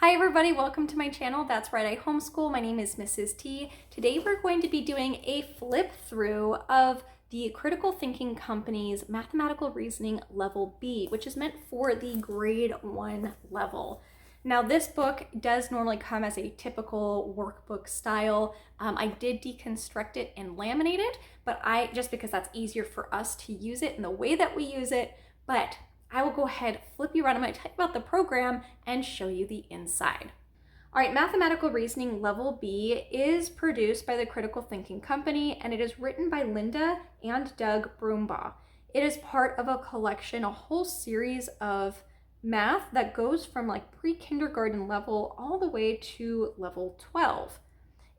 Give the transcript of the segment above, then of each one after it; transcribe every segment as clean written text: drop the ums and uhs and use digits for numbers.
Hi everybody, welcome to my channel. That's right, I homeschool. My name is Mrs. T. Today we're going to be doing a flip through of the Critical Thinking Company's Mathematical Reasoning Level B, which is meant for the grade 1 level. Now this book does normally come as a typical workbook style. I did deconstruct it and laminate it, but just because that's easier for us to use it in the way that we use it, but I will go ahead, flip you around. I'm going to tell you about the program and show you the inside. All right, Mathematical Reasoning Level B is produced by the Critical Thinking Company, and it is written by Linda and Doug Broombaugh. It is part of a collection, a whole series of math that goes from like pre-kindergarten level all the way to level 12.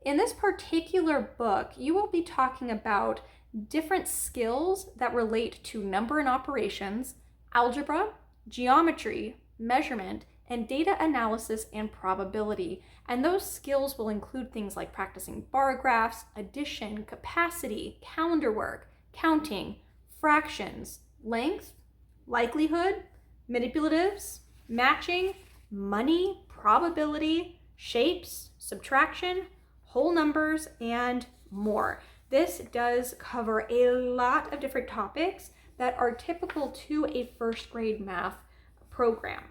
In this particular book, you will be talking about different skills that relate to number and operations, algebra, geometry, measurement, and data analysis and probability. And those skills will include things like practicing bar graphs, addition, capacity, calendar work, counting, fractions, length, likelihood, manipulatives, matching, money, probability, shapes, subtraction, whole numbers, and more. This does cover a lot of different topics that are typical to a first grade math program.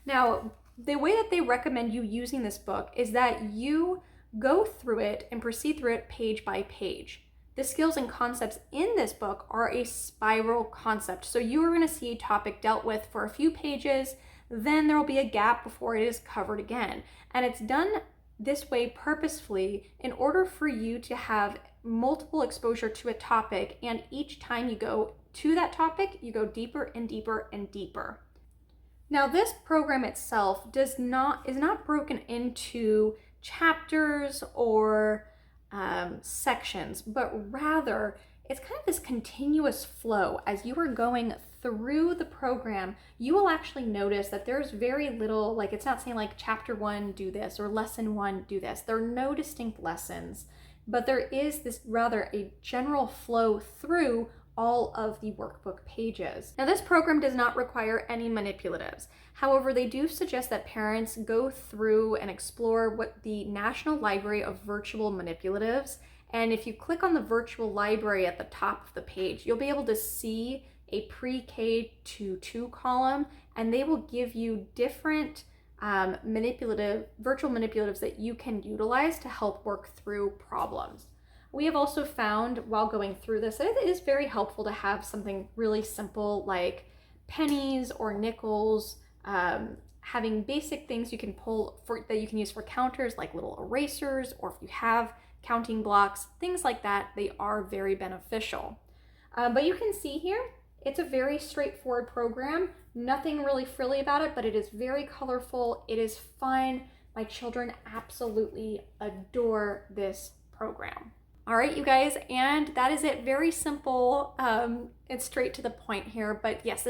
Now, the way that they recommend you using this book is that you go through it and proceed through it page by page. The skills and concepts in this book are a spiral concept. So you are going to see a topic dealt with for a few pages, then there will be a gap before it is covered again. And it's done this way purposefully in order for you to have multiple exposure to a topic, and each time you go to that topic, you go deeper and deeper and deeper. Now, this program itself is not broken into chapters or sections, but rather it's kind of this continuous flow. As you are going through the program, you will actually notice that there's very little, like it's not saying like chapter 1 do this or lesson 1 do this. There are no distinct lessons, but there is this rather a general flow through all of the workbook pages. Now, this program does not require any manipulatives. However, they do suggest that parents go through and explore what the National Library of Virtual Manipulatives. And if you click on the virtual library at the top of the page, you'll be able to see a pre-K to 2 column, and they will give you different virtual manipulatives that you can utilize to help work through problems. We have also found while going through this that it is very helpful to have something really simple like pennies or nickels, having basic things you can pull that you can use for counters like little erasers, or if you have counting blocks, things like that, they are very beneficial. But you can see here, it's a very straightforward program, nothing really frilly about it, but it is very colorful, it is fun. My children absolutely adore this program. All right, you guys, and that is it. Very simple. It's straight to the point here, but yes,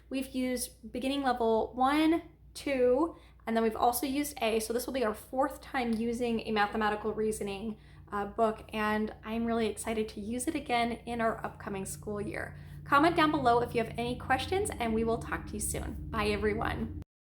we've used beginning level 1, 2, and then we've also used A. So this will be our 4th time using a mathematical reasoning book, and I'm really excited to use it again in our upcoming school year. Comment down below if you have any questions, and we will talk to you soon. Bye, everyone.